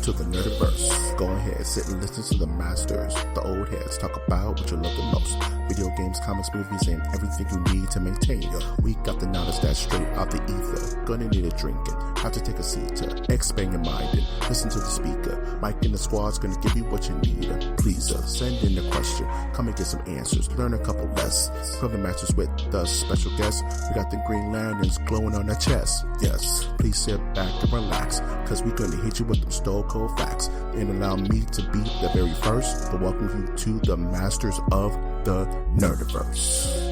to the Nerdiverse. Go ahead, sit and listen to the masters, the old heads, talk about what you love the most. Video games, comics, movies, and everything you need to maintain. We got the knowledge that's straight out the ether. Gonna need a drink and have to take a seat to expand your mind and listen to the speaker. Mike and the squad's gonna give you what you need. Please send in a question, come and get some answers, learn a couple lessons from the masters with the special guests. We got the Green Lanterns glowing on their chest. Yes, please sit back and relax, cause we're gonna hit you with them stone cold facts. And allow me to be the very first to welcome you to the masters of the Nerdiverse.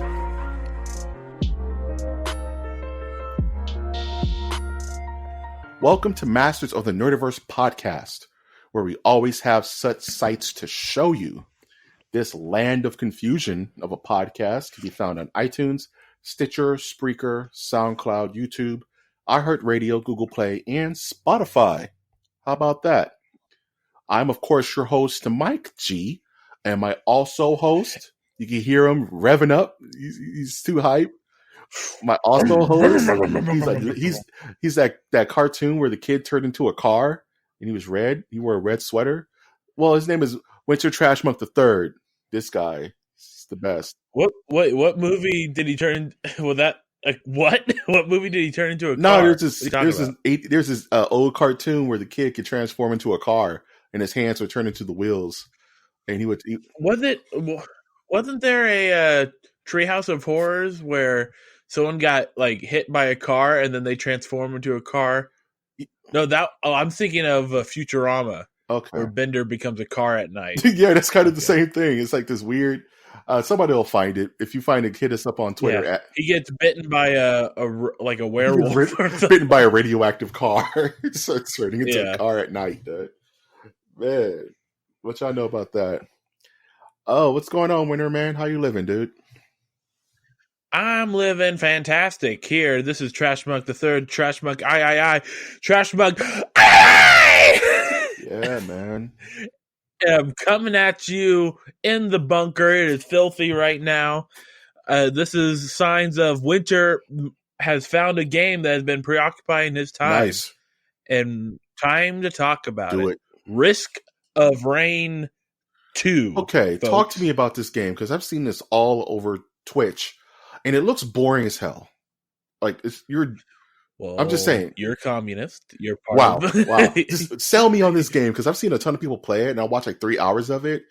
Welcome to Masters of the Nerdiverse podcast, where we always have such sights to show you. This land of confusion of a podcast can be found on iTunes, Stitcher, Spreaker, SoundCloud, YouTube, iHeartRadio, Google Play, and Spotify. How about that? I'm, of course, your host, Mike G, and my also host, you can hear him revving up. He's too hype. My also host, he's that cartoon where the kid turned into a car and he was red. He wore a red sweater. Well, his name is Winter Trash Monk III. This guy is the best. What movie did he turn? Well, what movie did he turn into a car? No, there's this old cartoon where the kid could transform into a car and his hands would turn into the wheels, and wasn't there a Treehouse of Horrors where someone got like hit by a car and then they transform into a car? No, I'm thinking of Futurama. Okay, where Bender becomes a car at night. Yeah, that's kind of the same thing. It's like this weird. Somebody will find it. If you find it, hit us up on Twitter. Yeah. He gets bitten by a werewolf. Bitten by a radioactive car. So it's turning into a car at night. Man, what y'all know about that? Oh, what's going on, Winter Man? How you living, dude? I'm living fantastic here. This is Trash Monk the Third. Trash Monk, Trash Monk, Yeah, man. I'm coming at you in the bunker. It is filthy right now. This is signs of Winter has found a game that has been preoccupying his time. Nice. And time to talk about it. Risk of Rain 2. Okay, folks. Talk to me about this game, because I've seen this all over Twitch, and it looks boring as hell. Like, I'm just saying. You're a communist. You're part of Wow. Just sell me on this game, because I've seen a ton of people play it, and I'll watch like 3 hours of it.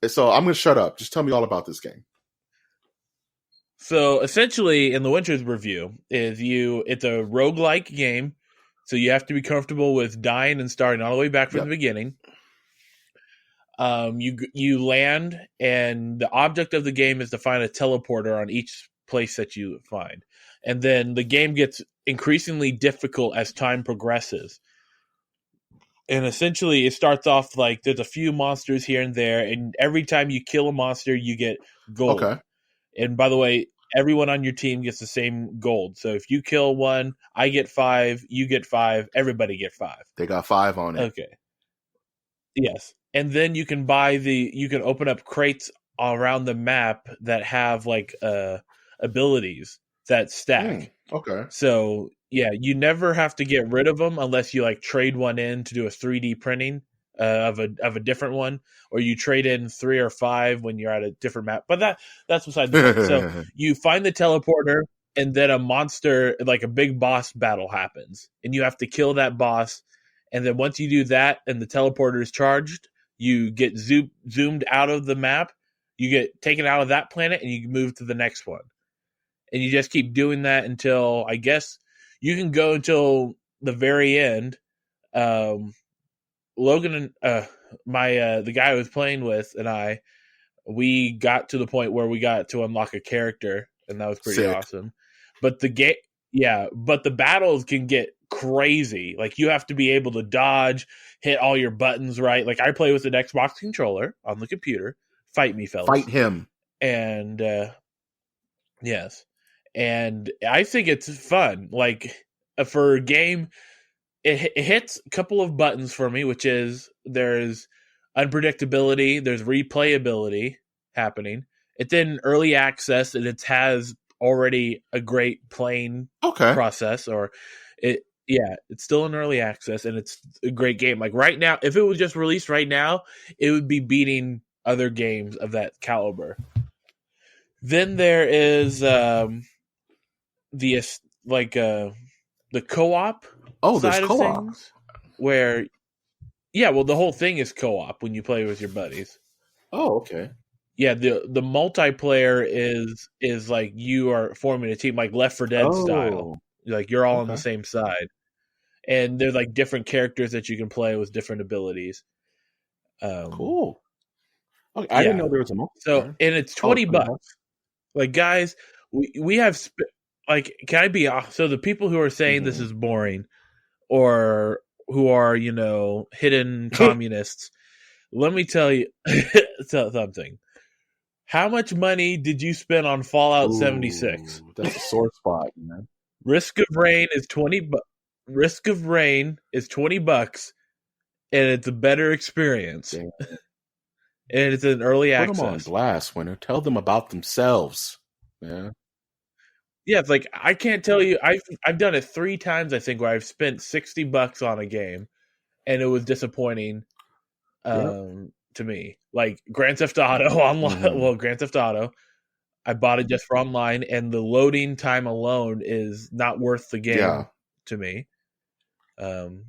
Yes. So I'm going to shut up. Just tell me all about this game. So essentially, in the Winter's review, it's a roguelike game. So you have to be comfortable with dying and starting all the way back from the beginning. You land, and the object of the game is to find a teleporter on each place that you find. And then the game gets increasingly difficult as time progresses. And essentially, it starts off like there's a few monsters here and there, and every time you kill a monster, you get gold. Okay. And by the way, everyone on your team gets the same gold. So if you kill one, I get 5, you get 5, everybody get 5. They got 5 on it. Okay. Yes. And then you can open up crates around the map that have like abilities that stack. Okay. So yeah, you never have to get rid of them unless you like trade one in to do a 3D printing of a different one, or you trade in 3 or 5 when you're at a different map. But that's beside the point. So you find the teleporter, and then a monster, like a big boss battle happens, and you have to kill that boss. And then once you do that, and the teleporter is charged, you get zoomed out of the map. You get taken out of that planet, and you move to the next one. And you just keep doing that until, I guess, you can go until the very end. Logan and the guy I was playing with and we got to the point where we got to unlock a character, and that was pretty awesome. But but the battles can get crazy. Like, you have to be able to dodge, hit all your buttons right. Like, I play with an Xbox controller on the computer. Fight me, fellas. Fight him. And yes. And I think it's fun. Like, for a game, it hits a couple of buttons for me, which is there's unpredictability, there's replayability happening. It's in early access, and it has already a great playing process, or Yeah, it's still in early access, and it's a great game. Like right now, if it was just released right now, it would be beating other games of that caliber. Then there is the like the co-op Oh, there's side of co-op. things, where well, the whole thing is co-op when you play with your buddies. Oh, okay. Yeah, the multiplayer is like you are forming a team, like Left 4 Dead style. Oh, Like you're all on the okay. same side, and there's like different characters that you can play with different abilities. Cool. Okay, I didn't Yeah. know there was a So multiplayer. and it's Oh, it's $20. $20. Like guys, we have like can I be so the people who are saying this Mm-hmm. is boring or who are hidden communists, let me tell you something. How much money did you spend on Fallout 76? Ooh, that's a sore spot, man. Risk of Rain is Risk of Rain is $20, and it's a better experience. Damn. And it's in early Put them on access. blast, Winter. Tell them about themselves, man. Yeah, it's like I can't tell you. I've done it 3 times, I think, where I've spent $60 on a game, and it was disappointing Yep. to me. Like Grand Theft Auto online. Mm-hmm. Well, Grand Theft Auto, I bought it just for online, and the loading time alone is not worth the game to me. I'm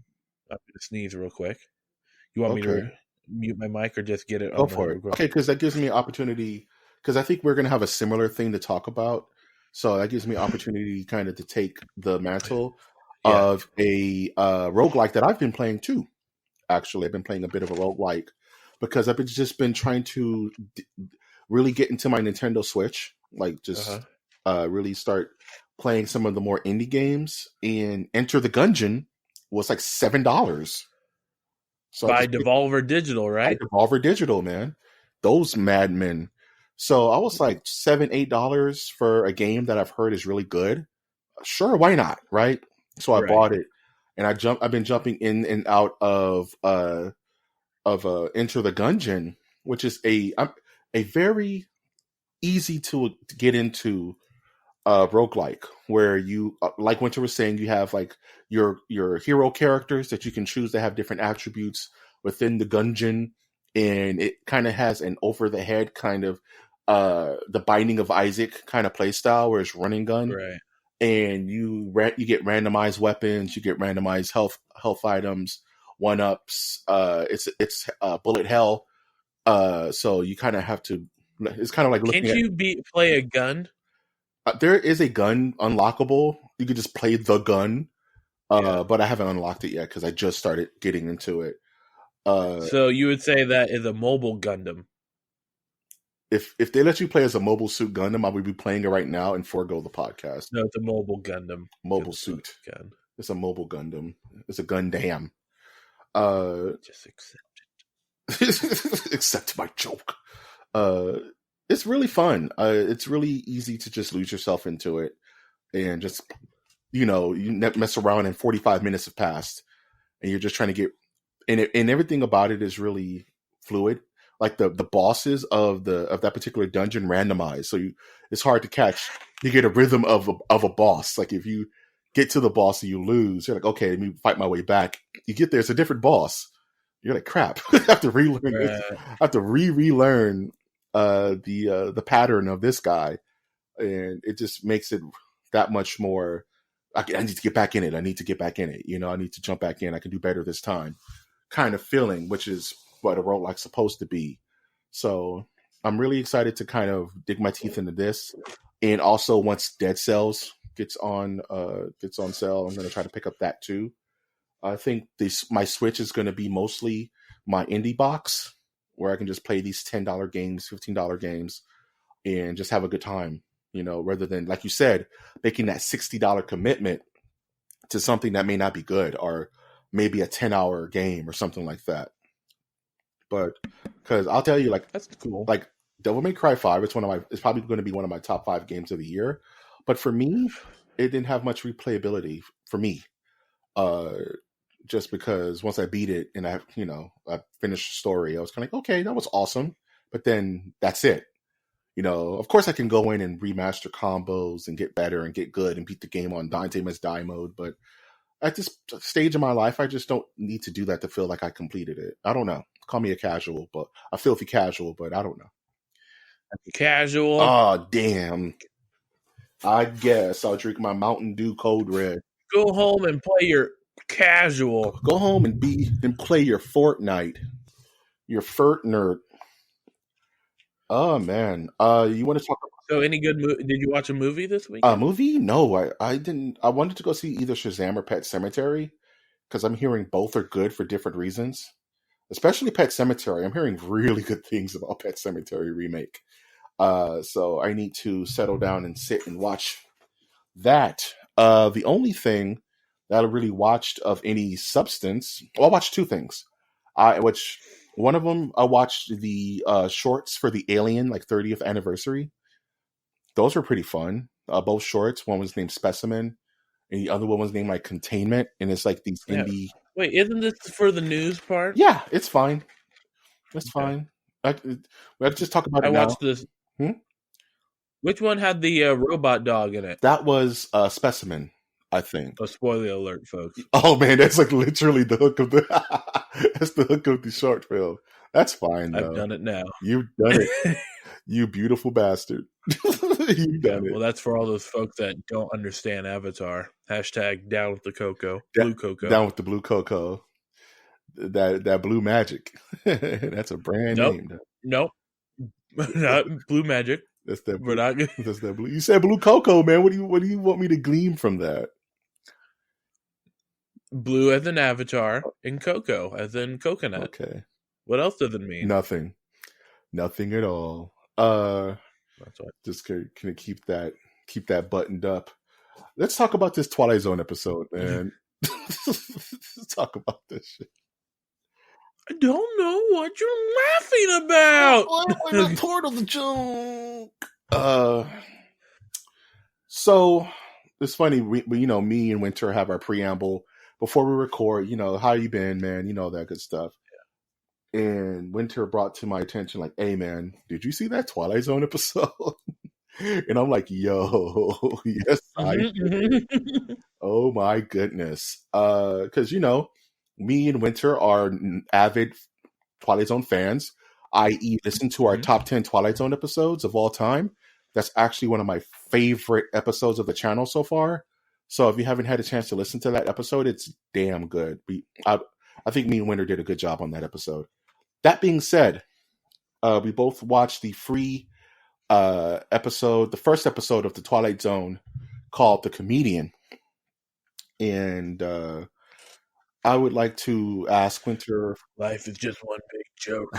gonna sneeze real quick. You want me to mute my mic or just get it Go on for the it. Okay, because that gives me an opportunity. Because I think we're going to have a similar thing to talk about. So that gives me opportunity kind of to take the mantle Yeah. of a roguelike that I've been playing too. Actually, I've been playing a bit of a roguelike because I've just been trying to really get into my Nintendo Switch, like just really start playing some of the more indie games. And Enter the Gungeon was like $7. So By Devolver Digital, right? Devolver Digital, man. Those madmen. So I was like $7, $8 for a game that I've heard is really good. Sure, why not? Right? So I bought it, and I've been jumping in and out of Enter the Gungeon, which is a very easy to get into roguelike, where you like Winter was saying, you have like your hero characters that you can choose to have different attributes within the gungeon, and it kind of has an over the head kind of the Binding of Isaac kind of play style, where it's running gun, Right. and you get randomized weapons, you get randomized health items, 1-ups. It's bullet hell. So you kind of have to. It's kind of like looking Can't you play a gun? There is a gun unlockable. You could just play the gun, but I haven't unlocked it yet because I just started getting into it. So you would say that is a mobile Gundam. If they let you play as a Mobile Suit Gundam, I would be playing it right now and forego the podcast. No, it's a mobile Gundam. Mobile Suit. Gun. It's a mobile Gundam. It's a Gundam. Just accept it. Accept my joke. It's really fun. It's really easy to just lose yourself into it and just, you mess around and 45 minutes have passed and you're just trying to get, and everything about it is really fluid. Like the bosses of that particular dungeon randomized. So it's hard to catch. You get a rhythm of a boss. Like if you get to the boss and you lose, you're like, okay, let me fight my way back. You get there, it's a different boss. You're like, crap. I have to relearn. I have to relearn the pattern of this guy, and it just makes it that much more. I need to get back in it. I need to get back in it. I need to jump back in. I can do better this time. Kind of feeling, which is what a roguelike's supposed to be. So I'm really excited to kind of dig my teeth into this. And also, once Dead Cells gets on sale, I'm going to try to pick up that too. I think my Switch is going to be mostly my indie box, where I can just play these $10 games, $15 games, and just have a good time, rather than, like you said, making that $60 commitment to something that may not be good, or maybe a 10-hour game or something like that. But because I'll tell you, like, that's cool. Like Devil May Cry 5, it's probably going to be one of my top 5 games of the year. But for me, it didn't have much replayability for me. Just because once I beat it and I finished the story, I was kind of like, okay, that was awesome. But then that's it. Of course I can go in and remaster combos and get better and get good and beat the game on Dante Must Die mode. But at this stage of my life, I just don't need to do that to feel like I completed it. I don't know. Call me a casual, but a filthy casual, but I don't know. Casual. Oh, damn. I guess I'll drink my Mountain Dew Cold Red. Go home and play your casual. Go home and play your Fortnite. Your Furt nerd. Oh, man. You want to talk about So, any good did you watch a movie this week? a movie? No, I didn't. I wanted to go see either Shazam or Pet Sematary because I'm hearing both are good for different reasons. Especially Pet Sematary. I'm hearing really good things about Pet Sematary remake. So I need to settle down and sit and watch that. The only thing that I really watched of any substance, well, I watched two things. Which one of them I watched the shorts for the Alien 30th anniversary. Those were pretty fun. Both shorts. One was named Specimen, and the other one was named Containment. And it's these indie. Wait, isn't this for the news part? Yeah, it's fine. It's fine. We have to just talk about it now. I watched this. Which one had the robot dog in it? That was Specimen, I think. Oh, spoiler alert, folks. Oh, man, that's literally the hook of that's the hook of the short film. That's fine, though. I've done it now. You've done it. You beautiful bastard. You've done it. Well, that's for all those folks that don't understand Avatar. Hashtag down with the cocoa. Blue cocoa. Down with the blue cocoa. That blue magic. That's a brand name. Nope. Not blue magic. That's that. We're not. That's that blue. You said blue cocoa, man. What do you want me to glean from that? Blue as in Avatar and cocoa as in coconut. Okay. What else does it mean? Nothing at all. That's right. Just can keep that buttoned up. Let's talk about this Twilight Zone episode, man. Let's talk about this shit. I don't know what you're laughing about. We're not part of the joke. So it's funny. We me and Winter have our preamble before we record. How you been, man? That good stuff. Yeah. And Winter brought to my attention, hey, man, did you see that Twilight Zone episode? And I'm like, yo, yes, I did. Oh my goodness. Because me and Winter are avid Twilight Zone fans, i.e. listen to our top 10 Twilight Zone episodes of all time. That's actually one of my favorite episodes of the channel so far. So if you haven't had a chance to listen to that episode, it's damn good. I think me and Winter did a good job on that episode. That being said, we both watched the free episode, the first episode of the Twilight Zone called The Comedian. And I would like to ask Winter. Life is just one big joke.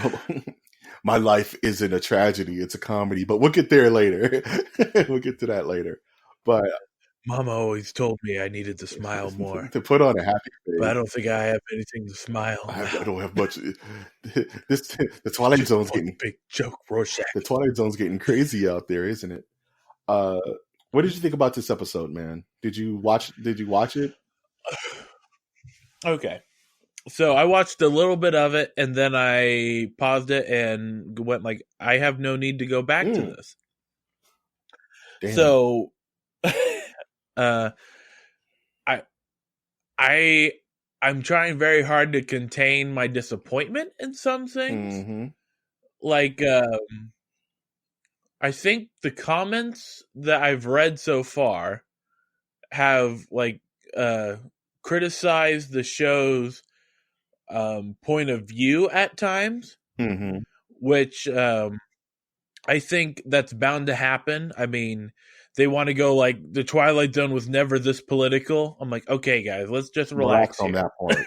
My life isn't a tragedy; it's a comedy. But we'll get there later. We'll get to that later. But Mama always told me I needed to smile more, to put on a happy face. But I don't think I have anything to smile. I don't have much. The Twilight Zone's getting big joke, Rorschach. The Twilight Zone's getting crazy out there, isn't it? What did you think about this episode, man? Did you watch it? Okay. So I watched a little bit of it and then I paused it and went I have no need to go back to this. Damn. So I'm trying very hard to contain my disappointment in some things. Mm-hmm. I think the comments that I've read so far have criticized the show's point of view at times, which I think that's bound to happen. I mean, they want to go the Twilight Zone was never this political. I'm okay, guys, let's just relax on that point.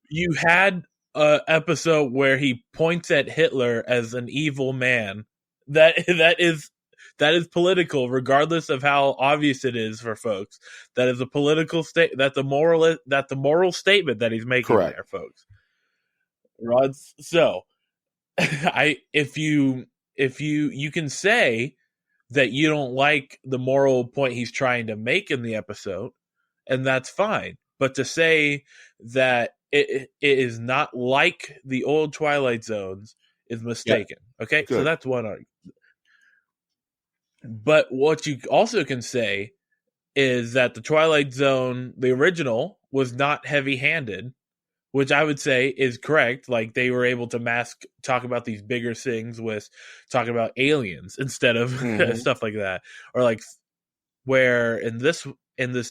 You had an episode where he points at Hitler as an evil man. That is political, regardless of how obvious it is for folks. That is a political state. That's the moral statement that he's making. Correct. There, folks. Rod. So, if you can say that you don't like the moral point he's trying to make in the episode, and that's fine. But to say that it is not like the old Twilight Zones is mistaken. Yeah. Okay, good. So that's one argument. But what you also can say is that the Twilight Zone, the original, was not heavy-handed, which I would say is correct. Like, they were able to talk about these bigger things with talking about aliens instead of Mhm. stuff like that. Or like where in this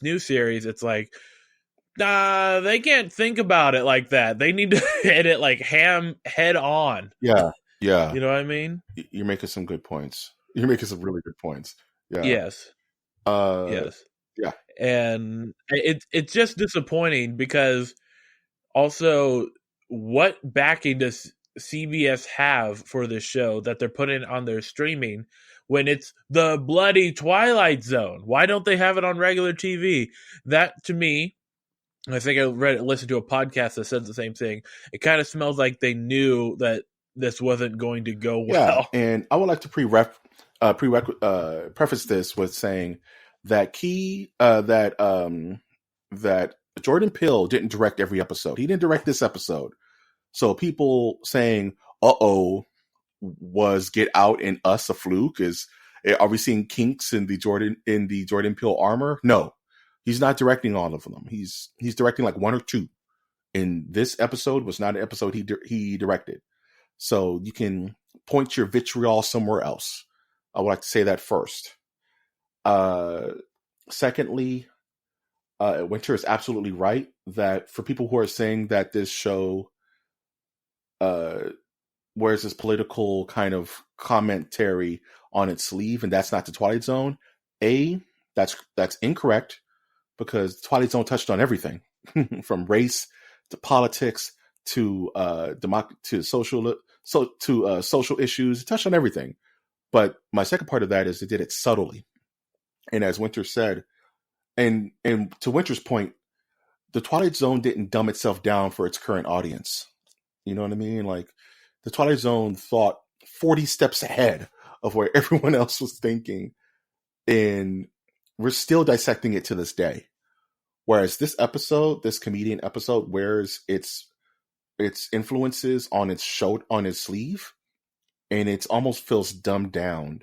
new series, it's like, nah, they can't think about it like that. They need to hit it like head on. Yeah, yeah. You know what I mean? You're making some good points. You're making some really good points. Yeah. Yes. Uh, Yes. yeah. And it's just disappointing because also, what backing does CBS have for this show that they're putting on their streaming when it's the bloody Twilight Zone? Why don't they have it on regular TV? That, to me, I think I listened to a podcast that said the same thing. It kind of smells like they knew that this wasn't going to go Yeah, well. and I would like to preface this with saying that that Jordan Peele didn't direct every episode. He didn't direct this episode. So people saying, "Uh-oh, was Get Out and Us a fluke? Are we seeing kinks in the Jordan Peele armor?" No. He's not directing all of them. He's directing like one or two. And this episode was not an episode he directed. So you can point your vitriol somewhere else. I would like to say that first. Secondly, Winter is absolutely right that for people who are saying that this show wears this political kind of commentary on its sleeve, and that's not the Twilight Zone. That's incorrect, because Twilight Zone touched on everything from race to politics to social issues. It touched on everything. But my second part of that is it did it subtly. And as Winter said, and to Winter's point, the Twilight Zone didn't dumb itself down for its current audience. You know what I mean? Like, the Twilight Zone thought 40 steps ahead of where everyone else was thinking. And we're still dissecting it to this day. Whereas this comedian episode, wears its influences on its sleeve, and it almost feels dumbed down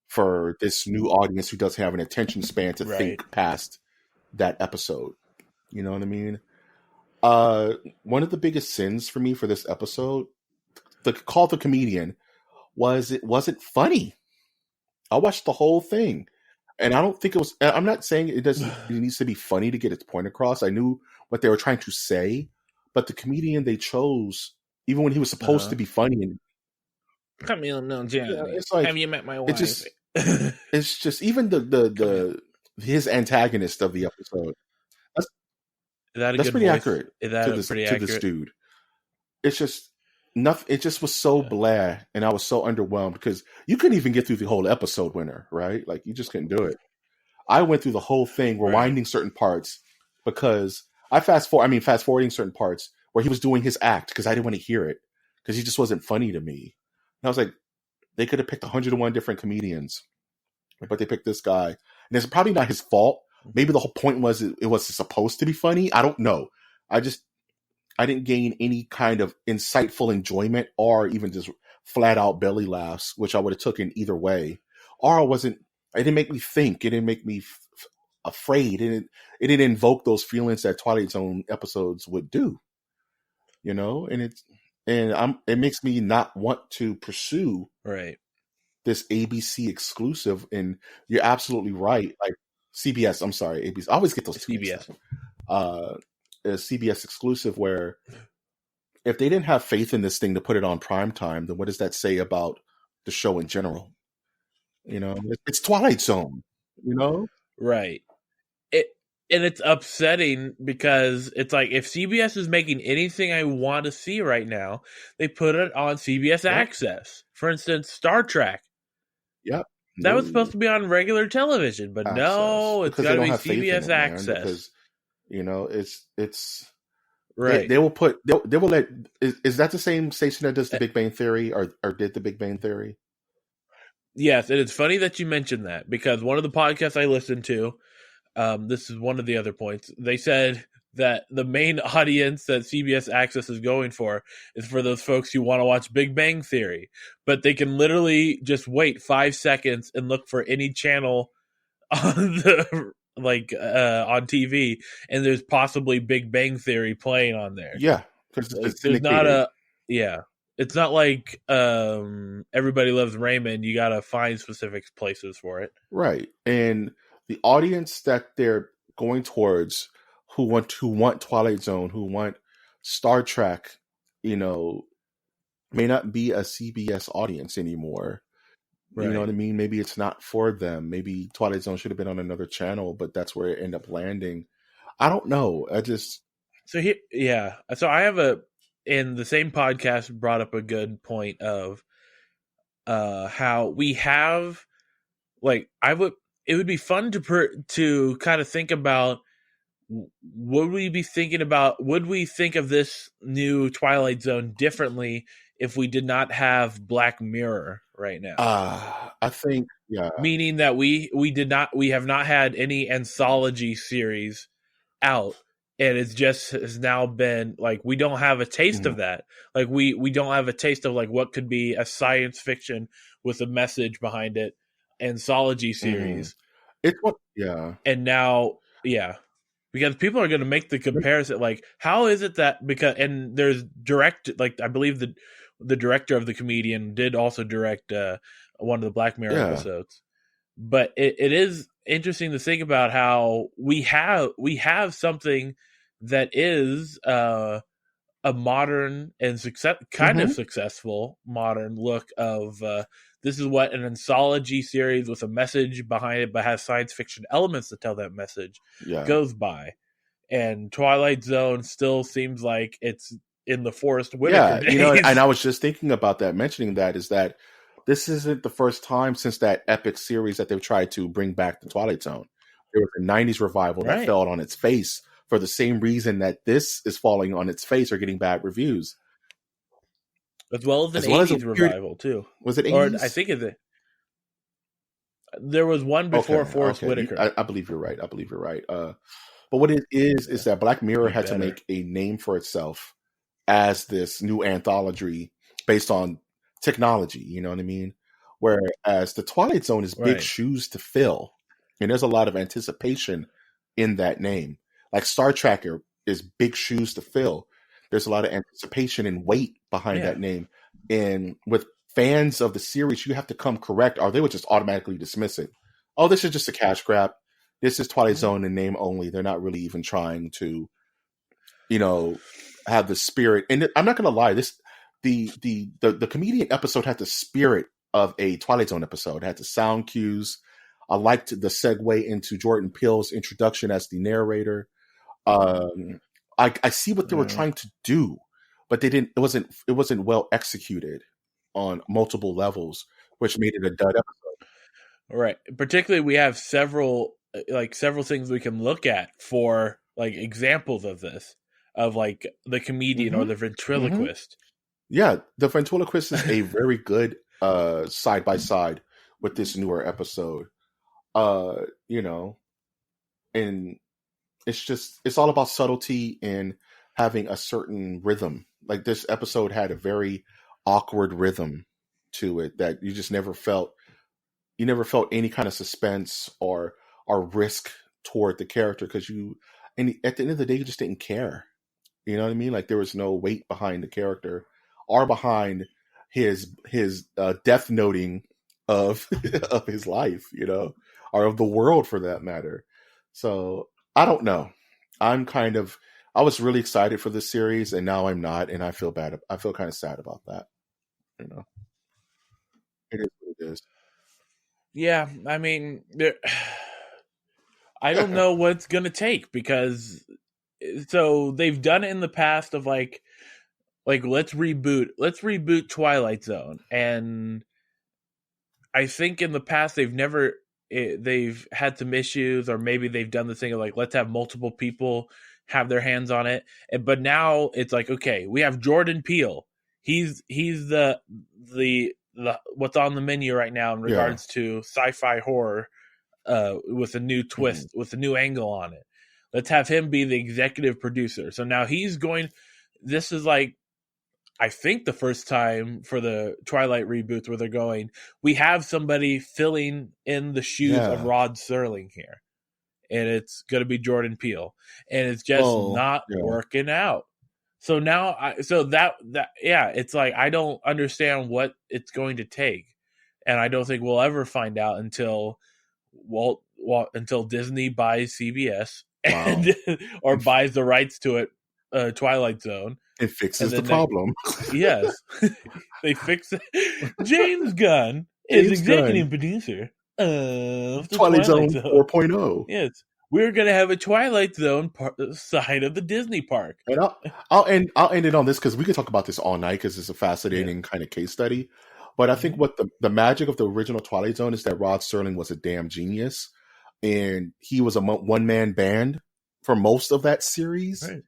for this new audience who doesn't have an attention span to think past that episode. You know what I mean? One of the biggest sins for me for this episode, called the comedian, was it wasn't funny. I watched the whole thing, and I don't think it was. I'm not saying it needs to be funny to get its point across. I knew what they were trying to say, but the comedian they chose, even when he was supposed to be funny, and Camille, no, Johnny. It's like, have you met my wife? It's just even his antagonist of the episode. That's pretty accurate to this dude. It's just nothing. It just was so blah, and I was so underwhelmed because you couldn't even get through the whole episode, Winter, right? Like, you just couldn't do it. I went through the whole thing, rewinding certain parts because fast forwarding certain parts where he was doing his act because I didn't want to hear it because he just wasn't funny to me. And I was like, they could have picked 101 different comedians, but they picked this guy, and it's probably not his fault. Maybe the whole point was it was supposed to be funny. I don't know. I didn't gain any kind of insightful enjoyment or even just flat out belly laughs, which I would have taken either way. Or it didn't make me think. It didn't make me afraid. It didn't invoke those feelings that Twilight Zone episodes would do. You know, and it makes me not want to pursue this ABC exclusive. And you're absolutely right. Like, CBS, I'm sorry, ABC. I always get those two mixed up. A CBS exclusive where if they didn't have faith in this thing to put it on prime time, then what does that say about the show in general? You know, it's Twilight Zone, you know? Right. And it's upsetting because it's like, if CBS is making anything I want to see right now, they put it on CBS Access. For instance, Star Trek. Yep. That was supposed to be on regular television, but Access. No, it's got to be CBS Access. Because, you know, it's right. They will let. Is that the same station that does the Big Bang Theory or did the Big Bang Theory? Yes, and it's funny that you mentioned that because one of the podcasts I listened to, this is one of the other points. They said that the main audience that CBS Access is going for is for those folks who want to watch Big Bang Theory, but they can literally just wait 5 seconds and look for any channel on on TV, and there's possibly Big Bang Theory playing on there. Yeah, because it's been Like there's not syndicated. it's not like Everybody Loves Raymond. You got to find specific places for it. Right. And the audience that they're going towards who want Twilight Zone, who want Star Trek, you know, may not be a CBS audience anymore. Right. You know what I mean? Maybe it's not for them. Maybe Twilight Zone should have been on another channel, but that's where it ended up landing. I don't know. So I have in the same podcast brought up a good point of how we have it would be fun to kind of think about, would we think of this new Twilight Zone differently if we did not have Black Mirror right now? I think, yeah. Meaning that we have not had any anthology series out, and it's just has now been like, we don't have a taste of that. Like we don't have a taste of like what could be a science fiction with a message behind it anthology series. It's what, yeah. And now, because people are going to make the comparison, like, how is it that, because, and there's I believe the director of The Comedian did also direct one of the Black Mirror episodes. But it is interesting to think about how we have something that is a modern and successful modern look of this is what an anthology series with a message behind it, but has science fiction elements to tell that message goes by. And Twilight Zone still seems like it's in the Forrest Whitaker days. You know, and I was just thinking about that, mentioning that, is that this isn't the first time since that epic series that they've tried to bring back the Twilight Zone. There was a 90s revival that fell on its face for the same reason that this is falling on its face or getting bad reviews. As well as an 80s revival, too. Was it 80s? Or I think there was one before Forrest Whitaker. I believe you're right. But what it is that Black Mirror had to make a name for itself as this new anthology based on technology, you know what I mean? Whereas the Twilight Zone is big shoes to fill. And there's a lot of anticipation in that name. Like Star Trek is big shoes to fill. There's a lot of anticipation and weight behind that name. And with fans of the series, you have to come correct, or they would just automatically dismiss it. Oh, this is just a cash grab. This is Twilight Zone in name only. They're not really even trying to, have the spirit. And I'm not going to lie, the Comedian episode had the spirit of a Twilight Zone episode. It had the sound cues. I liked the segue into Jordan Peele's introduction as the narrator. I see what they were trying to do, but they didn't. It wasn't well executed on multiple levels, which made it a dud episode. Right. Particularly, we have several things we can look at for like examples of this, of like the comedian or the ventriloquist. Yeah, the ventriloquist is a very good side by side with this newer episode. And it's all about subtlety and having a certain rhythm. Like this episode had a very awkward rhythm to it that you just never felt. You never felt any kind of suspense or risk toward the character at the end of the day, you just didn't care. You know what I mean? Like there was no weight behind the character or behind his death noting of of his life, or of the world for that matter. So I don't know. I was really excited for this series, and now I'm not, and I feel bad. I feel kind of sad about that. It is what it is. Yeah, I mean, I don't know what it's gonna take, because so they've done it in the past of like let's reboot Twilight Zone, and I think in the past they've had some issues, or maybe they've done the thing of like, let's have multiple people have their hands on it. But now it's like, okay, we have Jordan Peele. He's the what's on the menu right now in regards to sci-fi horror, with a new twist, with a new angle on it. Let's have him be the executive producer. So now this is like, I think the first time for the Twilight reboots where they're going, we have somebody filling in the shoes of Rod Serling here. and it's going to be Jordan Peele, and it's just not working out. So now, it's like I don't understand what it's going to take, and I don't think we'll ever find out until until Disney buys CBS and or buys the rights to it, Twilight Zone. It fixes the problem. Yes, they fix it. James Gunn is executive producer of the Twilight Zone 4.0. Yes, we're gonna have a Twilight Zone side of the Disney park. And I'll end it on this because we could talk about this all night because it's a fascinating kind of case study. But I think what the magic of the original Twilight Zone is that Rod Serling was a damn genius, and he was a one-man band for most of that series. Right.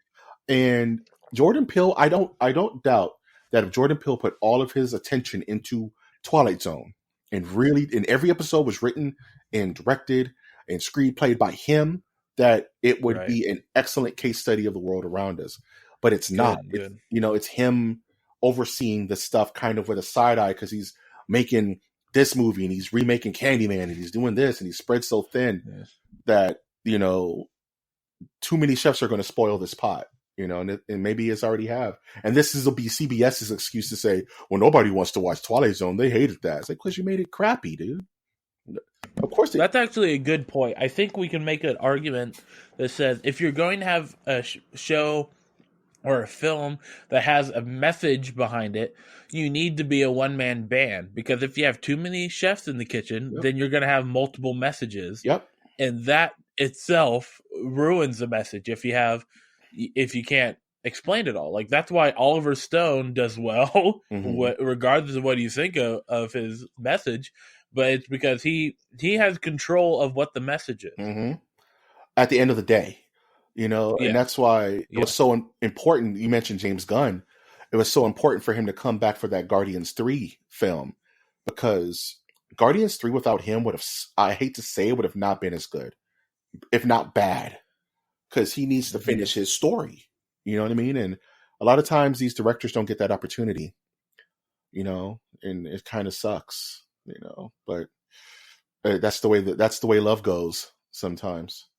And Jordan Peele, I don't doubt that if Jordan Peele put all of his attention into Twilight Zone and every episode was written and directed and screenplayed by him, that it would be an excellent case study of the world around us. But it's not. It's him overseeing the stuff kind of with a side eye because he's making this movie and he's remaking Candyman and he's doing this and he's spread so thin that, too many chefs are going to spoil this pot. And maybe it's already have. And will be CBS's excuse to say, well, nobody wants to watch Twilight Zone. They hated that. It's like, because you made it crappy, dude. Of course. That's actually a good point. I think we can make an argument that says if you're going to have a show or a film that has a message behind it, you need to be a one-man band. Because if you have too many chefs in the kitchen, then you're going to have multiple messages. Yep. And that itself ruins the message if you can't explain it all. Like, that's why Oliver Stone does well, regardless of what you think of his message. But it's because he has control of what the message is. At the end of the day, and that's why it was so important. You mentioned James Gunn. It was so important for him to come back for that Guardians 3 film, because Guardians 3 without him would have, I hate to say it, would have not been as good, if not bad, because he needs to finish his story. You know what I mean? And a lot of times these directors don't get that opportunity, and it kind of sucks. But that's the way love goes sometimes.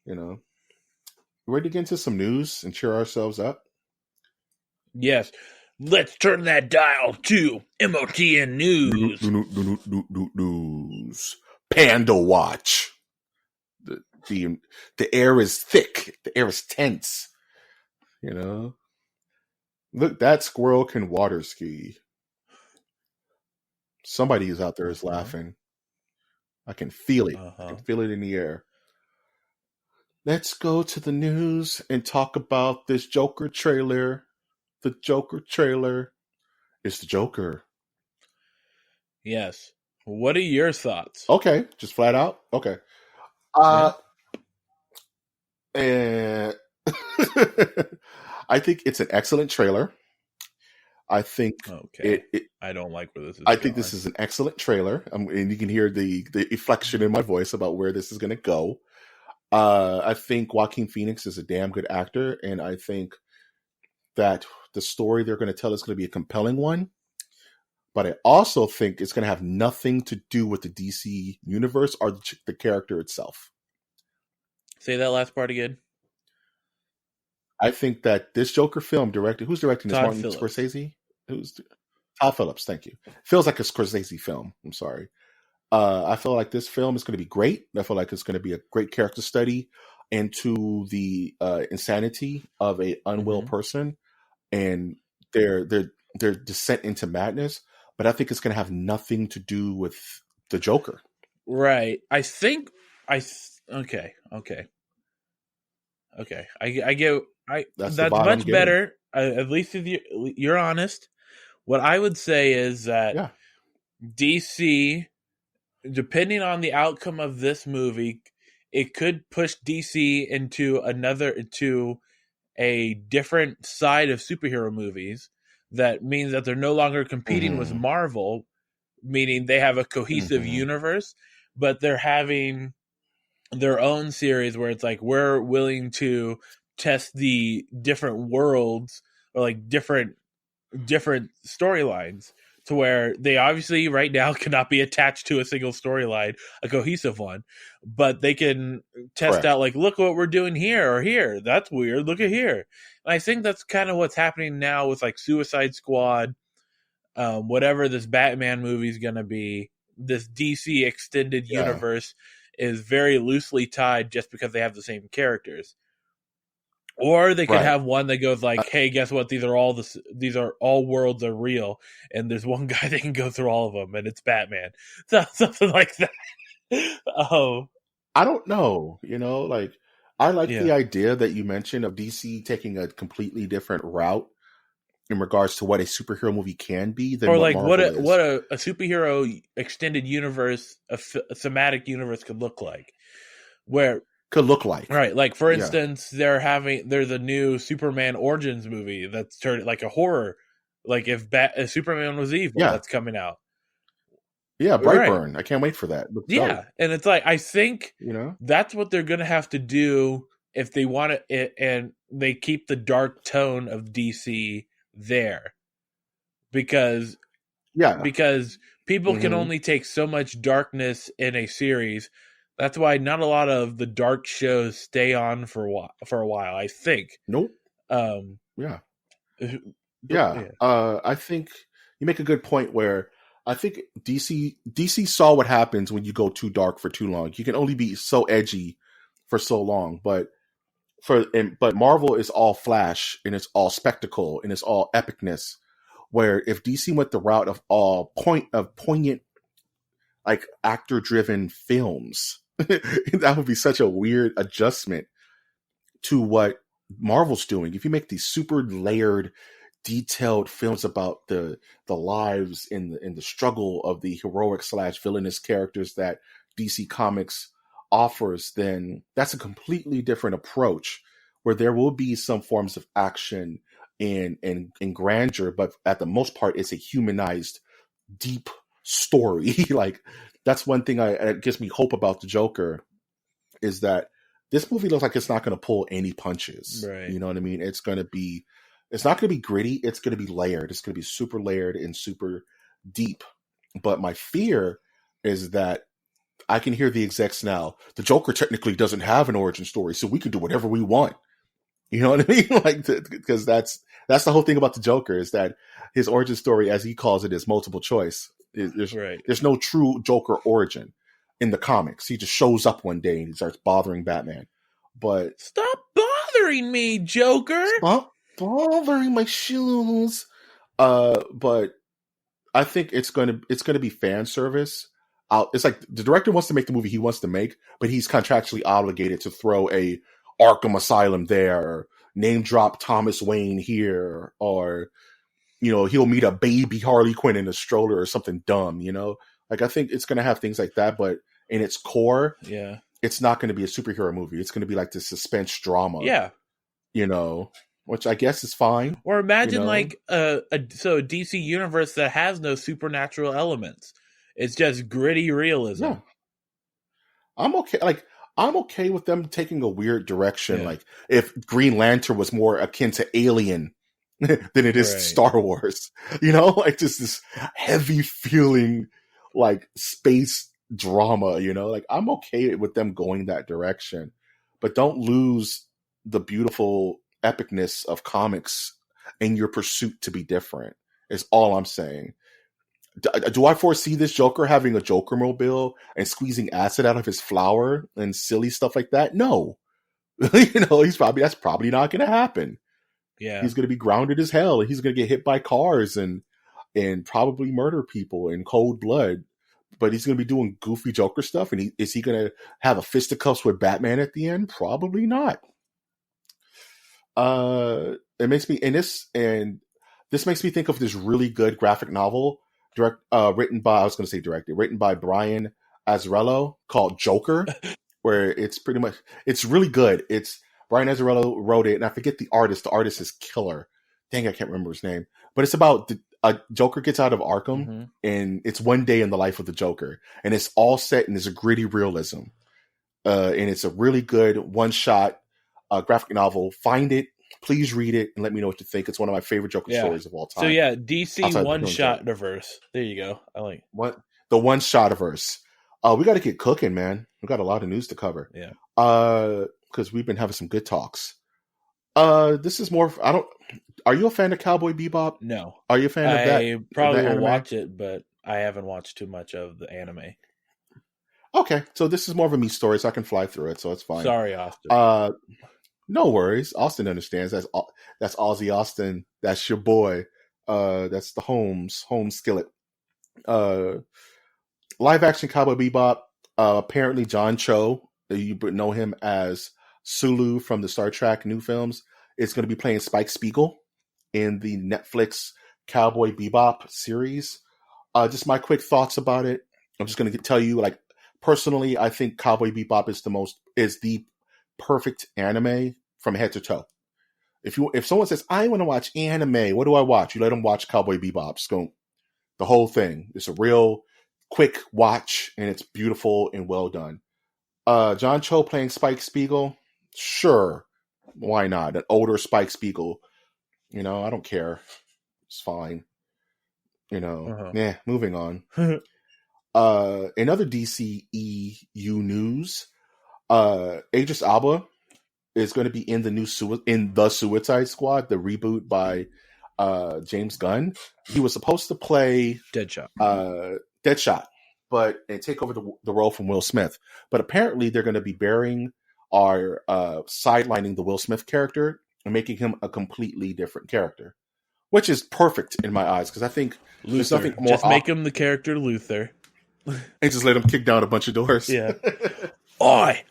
Ready to get into some news and cheer ourselves up? Yes. Let's turn that dial to MOTN News. News. Panda Watch. The air is thick. The air is tense. Look, that squirrel can water ski. Somebody is out there is laughing. I can feel it. I can feel it in the air. Let's go to the news and talk about this Joker trailer. The Joker trailer is the Joker. Yes. What are your thoughts? Okay, just flat out. Okay. And I think it's an excellent trailer. I think I don't like where this is. I think this is an excellent trailer, and you can hear the inflection in my voice about where this is going to go. I think Joaquin Phoenix is a damn good actor, and I think that the story they're going to tell is going to be a compelling one. But I also think it's going to have nothing to do with the DC universe or the character itself. Say that last part again. I think that this Joker film who's directing this? Todd Martin Phillips. Scorsese? Todd Phillips, thank you. Feels like a Scorsese film. I'm sorry. I feel like this film is going to be great. I feel like it's going to be a great character study into the insanity of an unwell person and their descent into madness. But I think it's going to have nothing to do with the Joker. Right. I think okay. I get. That's much better. At least if you're honest. What I would say is that DC, depending on the outcome of this movie, it could push DC into a different side of superhero movies. That means that they're no longer competing with Marvel, meaning they have a cohesive universe, but they're having their own series where it's like we're willing to test the different worlds or like different storylines to where they obviously right now cannot be attached to a single storyline, a cohesive one, but they can test Correct. out like, look what we're doing here or here. That's weird. Look at here. And I think that's kind of what's happening now with like Suicide Squad, whatever this Batman movie is going to be. This DC extended Yeah. universe is very loosely tied just because they have the same characters. Or they could Right. have one that goes like, "Hey, guess what? These are all worlds are real, and there's one guy that can go through all of them, and it's Batman." So, something like that. Oh, I don't know. Like I like Yeah. the idea that you mentioned of DC taking a completely different route in regards to what a superhero movie can be than or what like Marvel is. what a superhero extended universe, a thematic universe could look like, where could look like. right, like for Yeah. instance, there's a new Superman Origins movie that's turned like a horror, like if Superman was evil, Yeah. that's coming out. Yeah, Right. Brightburn. I can't wait for that. Looks Yeah, dope, and it's like I think you know? that's what they're gonna have to do if they want it, and they keep the dark tone of DC there, because Yeah. people can only take so much darkness in a series. That's why not a lot of the dark shows stay on for a while. I think. Nope. Um, Yeah. but- Yeah. I think you make a good point where I think DC saw what happens when you go too dark for too long. You can only be so edgy for so long, but Marvel is all flash and it's all spectacle and it's all epicness. Where if DC went the route of poignant, like actor-driven films, that would be such a weird adjustment to what Marvel's doing. If you make these super layered, detailed films about the lives and the struggle of the heroic / villainous characters that DC Comics offers, then that's a completely different approach where there will be some forms of action and grandeur, but at the most part, it's a humanized, deep story. Like that's one thing that gives me hope about the Joker is that this movie looks like it's not going to pull any punches. Right. You know what I mean? It's not going to be gritty. It's going to be layered. It's going to be super layered and super deep. But my fear is that I can hear the execs now. The Joker technically doesn't have an origin story, so we can do whatever we want. You know what I mean? Like, because that's the whole thing about the Joker is that his origin story, as he calls it, is multiple choice. There's no true Joker origin in the comics. He just shows up one day and he starts bothering Batman. But stop bothering me, Joker! Stop bothering my shoes. But I think it's gonna be fan service. It's like the director wants to make the movie he wants to make, but he's contractually obligated to throw a Arkham Asylum there, or name drop Thomas Wayne here, or he'll meet a baby Harley Quinn in a stroller or something dumb. Like I think it's gonna have things like that, but in its core, yeah, it's not going to be a superhero movie. It's going to be like this suspense drama. Yeah, which I guess is fine. Or imagine like a DC universe that has no supernatural elements. It's just gritty realism. Yeah. I'm okay. Like I'm okay with them taking a weird direction. Yeah. Like if Green Lantern was more akin to Alien than it is to Star Wars. Like just this heavy feeling like space drama, like I'm okay with them going that direction, but don't lose the beautiful epicness of comics in your pursuit to be different is all I'm saying. Do I foresee this Joker having a Joker mobile and squeezing acid out of his flower and silly stuff like that? No. That's probably not going to happen. Yeah. He's going to be grounded as hell and he's going to get hit by cars and probably murder people in cold blood. But he's going to be doing goofy Joker stuff. And is he going to have a fisticuffs with Batman at the end? Probably not. It makes me, this makes me think of this really good graphic novel written by Brian Azzarello called Joker, where it's really good. It's Brian Azzarello wrote it, and I forget the artist. The artist is killer. Dang, I can't remember his name. But it's about a Joker gets out of Arkham, and it's one day in the life of the Joker, and it's all set in this gritty realism. And it's a really good one-shot graphic novel. Find it Please read it and let me know what you think. It's one of my favorite Joker stories of all time. So yeah, DC outside the one Killing shot Joke. diverse. There you go. I like What the one shotiverse. We got to get cooking, man. We got a lot of news to cover. Yeah. Because we've been having some good talks. This is more. Are you a fan of Cowboy Bebop? No. Are you a fan of that? I probably will anime? watch it, but I haven't watched too much of the anime. Okay, so this is more of a me story, so I can fly through it, so it's fine. Sorry, Austin. No worries. Austin understands. That's Ozzy Austin. That's your boy. That's the Holmes Skillet. Live action Cowboy Bebop. Apparently, John Cho, you know him as Sulu from the Star Trek new films, is going to be playing Spike Spiegel in the Netflix Cowboy Bebop series. Just my quick thoughts about it. I'm just going to tell you, like, personally, I think Cowboy Bebop is the perfect anime from head to toe. If someone says, I want to watch anime, what do I watch? You let them watch Cowboy Bebop. Scoop. The whole thing. It's a real quick watch, and it's beautiful and well done. John Cho playing Spike Spiegel? Sure. Why not? An older Spike Spiegel. I don't care. It's fine. Moving on. Another DCEU news. Idris Elba is going to be in the Suicide Squad, the reboot by James Gunn. He was supposed to play Deadshot, and take over the role from Will Smith. But apparently, they're going to be burying or sidelining the Will Smith character and making him a completely different character, which is perfect in my eyes because I think there's nothing more. Just make him the character Luther, and just let him kick down a bunch of doors. Yeah. Oi,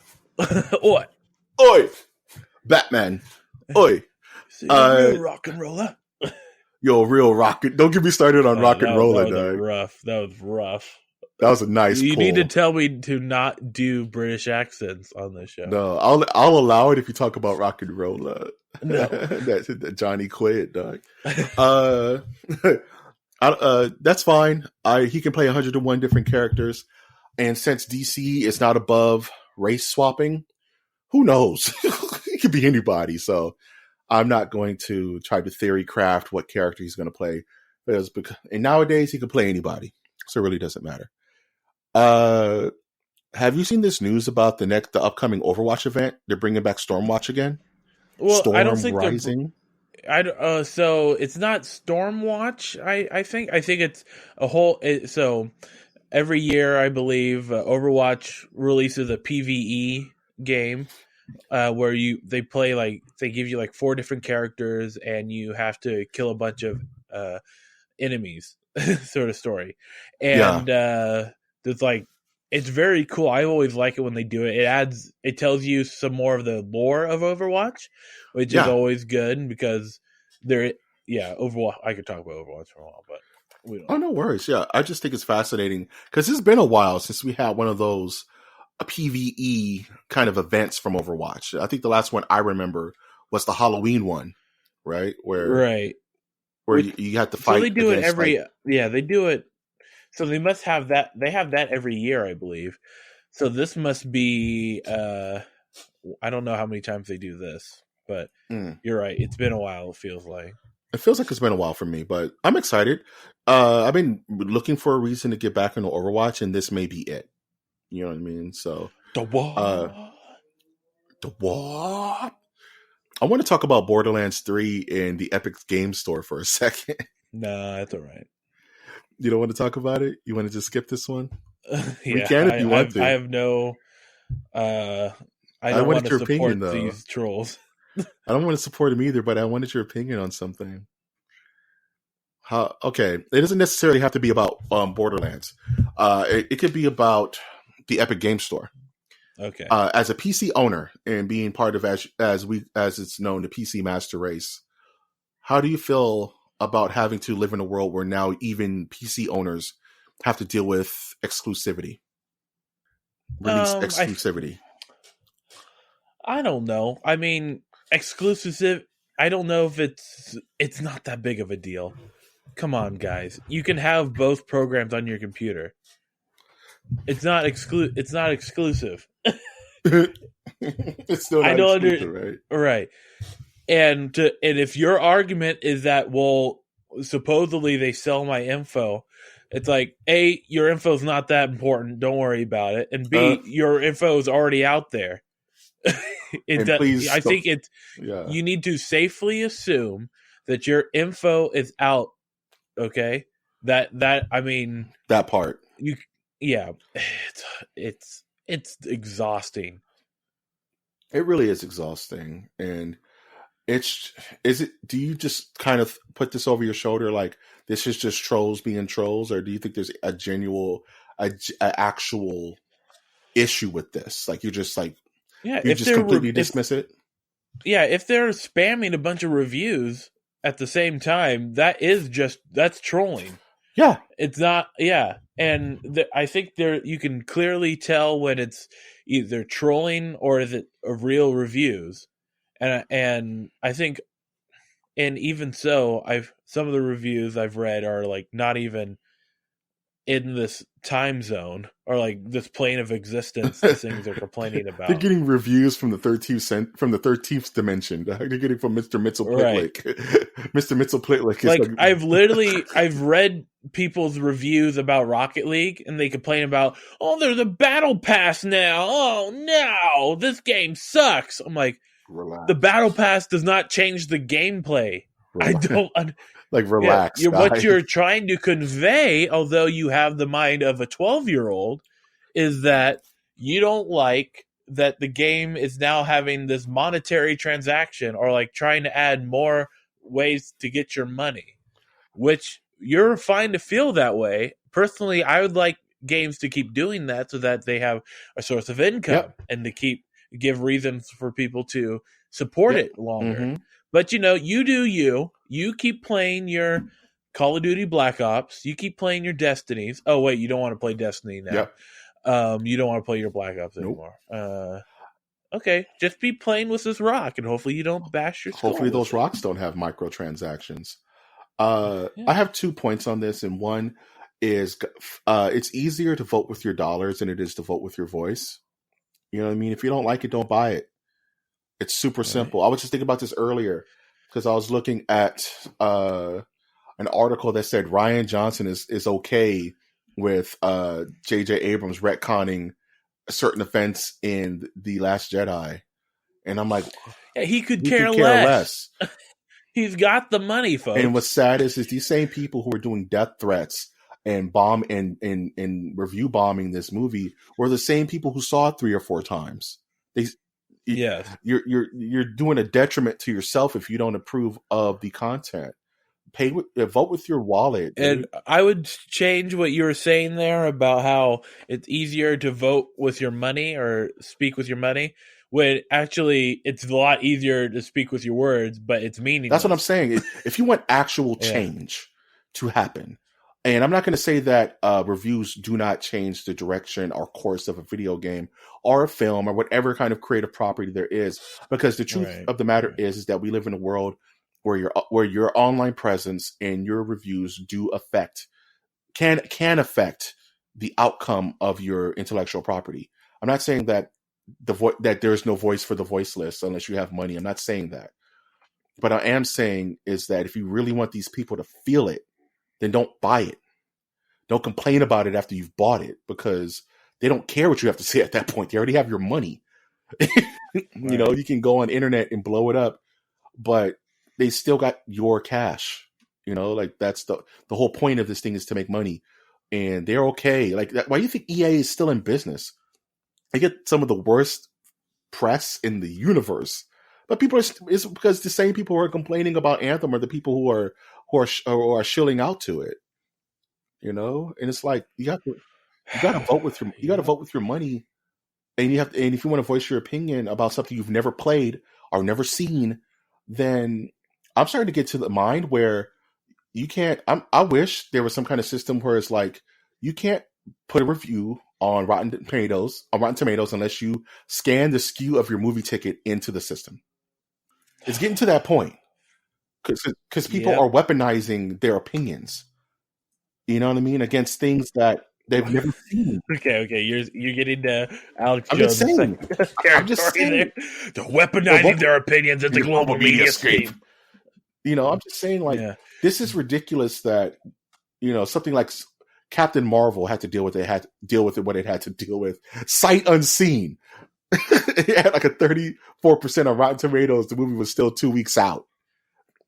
oi, oi, Batman, oi. Real rock and roller. Yo, real rocket. Don't get me started on rock and roller, dog. That was rough. That was a nice You pull. need to tell me to not do British accents on this show. No, I'll allow it if you talk about rock and roller. No. that Johnny quit, dog. That's fine. He can play 101 different characters. And since DC is not above race swapping, who knows? He could be anybody. So I'm not going to try to theory craft what character he's going to play. And nowadays, he can play anybody. So it really doesn't matter. Have you seen this news about the upcoming Overwatch event? They're bringing back Stormwatch again. Well, Storm I don't think Rising. So it's not Stormwatch. I think it's a whole. So every year, I believe Overwatch releases a PVE game where they play they give you 4 different characters and you have to kill a bunch of enemies, sort of story. And there's it's very cool. I always like it when they do it. It tells you some more of the lore of Overwatch, which is always good because Overwatch. I could talk about Overwatch for a while, but we don't. Oh, no worries. Yeah, I just think it's fascinating because it's been a while since we had one of those PVE kind of events from Overwatch. I think the last one I remember was the Halloween one, right? Where you have to fight. So they do it every. They do it. So they must have that. They have that every year, I believe. So this must be. I don't know how many times they do this, but you're right. It's been a while. It feels like it's been a while for me, but I'm excited. I've been looking for a reason to get back into Overwatch, and this may be it. You know what I mean? So the what? The what? I want to talk about Borderlands 3 in the Epic Game Store for a second. Nah, that's all right. You don't want to talk about it? You want to just skip this one? We can if you want to. I have no. I don't want to support these trolls. I don't want to support them either, but I wanted your opinion on something. Okay, it doesn't necessarily have to be about Borderlands. It could be about the Epic Game Store. Okay. As a PC owner and being part of as it's known, the PC Master Race, how do you feel about having to live in a world where now even PC owners have to deal with exclusivity? Release exclusivity. I don't know. I mean, exclusive. I don't know if it's not that big of a deal. Come on, guys. You can have both programs on your computer. It's not exclusive. It's still not exclusive, right? Right. and if your argument is that, well, supposedly they sell my info, it's like, A, your info is not that important, don't worry about it, and Uh, B, your info is already out there. and please I don't. think it's, Yeah, you need to safely assume that your info is out. Okay, that I mean, that part. you, yeah, it's exhausting. It really is exhausting, and it's is it. Do you just kind of put this over your shoulder, like this is just trolls being trolls, or do you think there's a genuine, a actual issue with this? Like Yeah, you just completely dismiss it. if they're spamming a bunch of reviews at the same time, that's trolling. Yeah, It's not, yeah, and I think there you can clearly tell when it's either trolling or is it real reviews, and I think, and even so, I've some of the reviews I've read are like not even in this time zone or like this plane of existence. The things they're complaining they're about, getting reviews from the 13th dimension. They're getting from Mr. right? Mitzelplitlik. Mr. Mitzelplitlik is Like I've read people's reviews about Rocket League and they complain about, oh, there's a battle pass now. Oh no, this game sucks. I'm like, relax, the battle pass does not change the gameplay. I relax. don't. Like Yeah, relax, what guys. you're trying to convey, although you have the mind of a 12-year-old, is that you don't like that the game is now having this monetary transaction or like trying to add more ways to get your money, which you're fine to feel that way. Personally, I would like games to keep doing that so that they have a source of income Yep, and to give reasons for people to support yep. it longer. Mm-hmm. But you do you. You keep playing your Call of Duty Black Ops. You keep playing your Destinies. Oh wait, you don't want to play Destiny now. Yep. You don't want to play your Black Ops Nope. anymore. Okay, just be playing with this rock, and hopefully you don't bash your skull. Hopefully those with it. rocks don't have microtransactions. Yeah. I have 2 points on this, and one is it's easier to vote with your dollars than it is to vote with your voice. You know what I mean? If you don't like it, don't buy it. It's super simple. I was just thinking about this earlier because I was looking at an article that said Ryan Johnson is okay with J.J. Abrams retconning a certain events in The Last Jedi. And I'm like, Yeah, he could he care could care less. less. He's got the money, folks. And what's sad is these same people who are doing death threats and bomb and review bombing this movie were the same people who saw it 3 or 4 times. Yes. You're doing a detriment to yourself if you don't approve of the content. Vote with your wallet. And I would change what you were saying there about how it's easier to vote with your money or speak with your money, when actually it's a lot easier to speak with your words, but it's meaningless. That's what I'm saying. If you want actual change to happen, and I'm not going to say that reviews do not change the direction or course of a video game or a film or whatever kind of creative property there is, because the truth of the matter is that we live in a world where your online presence and your reviews can affect the outcome of your intellectual property. I'm not saying that that there's no voice for the voiceless unless you have money. I'm not saying that. But I am saying is that if you really want these people to feel it, then don't buy it. Don't complain about it after you've bought it, because they don't care what you have to say at that point. They already have your money. You know, you can go on the internet and blow it up, but they still got your cash. You know, like that's the whole point of this thing, is to make money, and they're okay. Like, why do you think EA is still in business? They get some of the worst press in the universe, but it's because the same people who are complaining about Anthem are the people who are shilling out to it. You know, and it's like you got to vote with your money, and and if you want to voice your opinion about something you've never played or never seen, then I'm starting to get to the mind where you can't. I wish there was some kind of system where it's like you can't put a review on Rotten Tomatoes unless you scan the SKU of your movie ticket into the system. It's getting to that point because people are weaponizing their opinions. You know what I mean? Against things that They've never seen. Okay, you're getting to Alex I'm just Jones saying. I'm just territory saying. there. They're weaponizing their opinions at the global media escape. scheme. I'm just saying, like, Yeah. this is ridiculous that, something like Captain Marvel had to deal with it, what it had to deal with. Sight unseen. It had like a 34% on Rotten Tomatoes. The movie was still 2 weeks out.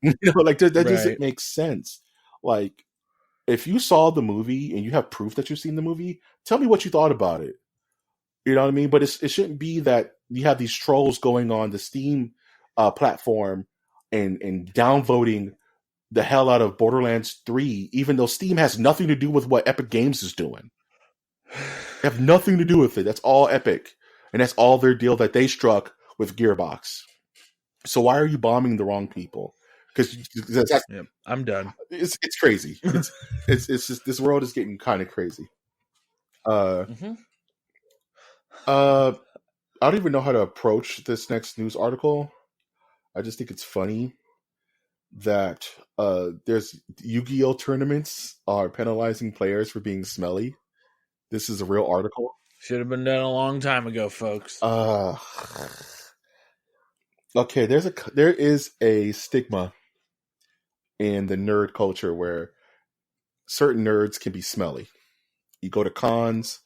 Like that doesn't make sense. Like, if you saw the movie and you have proof that you've seen the movie, tell me what you thought about it. You know what I mean? But it shouldn't be that you have these trolls going on the Steam platform and downvoting the hell out of Borderlands 3, even though Steam has nothing to do with what Epic Games is doing. They have nothing to do with it. That's all Epic. And that's all their deal that they struck with Gearbox. So why are you bombing the wrong people? Because I'm done. It's crazy. It's just, this world is getting kind of crazy. I don't even know how to approach this next news article. I just think it's funny that there's Yu-Gi-Oh tournaments are penalizing players for being smelly. This is a real article. Should have been done a long time ago, folks. Okay, there is a stigma in the nerd culture where certain nerds can be smelly. You go to cons,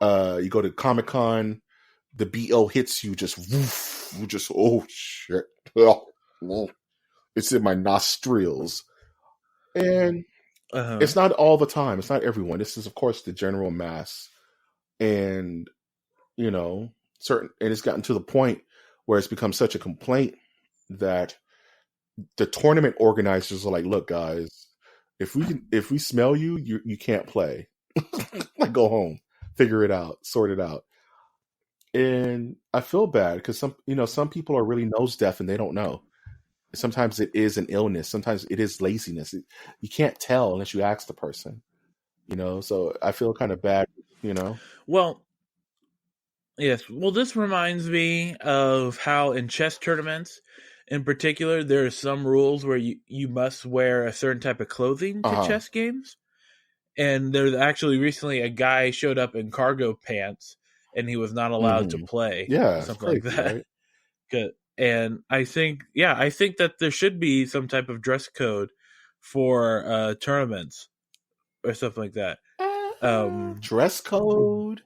you go to Comic-Con, the BO hits you just woof, just oh shit. It's in my nostrils. And it's not all the time. It's not everyone. This is, of course, the general mass. And, and it's gotten to the point where it's become such a complaint that the tournament organizers are like, look, guys, if we smell you, you can't play. Like, go home, figure it out, sort it out. And I feel bad because some people are really nose deaf and they don't know. Sometimes it is an illness. Sometimes it is laziness. You can't tell unless you ask the person, so I feel kind of bad, Well, yes. Well, this reminds me of how in chess tournaments, in particular, there are some rules where you must wear a certain type of clothing to chess games. And there's actually recently a guy showed up in cargo pants and he was not allowed to play. Yeah, something like that. Right? Good. And I think that there should be some type of dress code for tournaments or something like that. Dress code?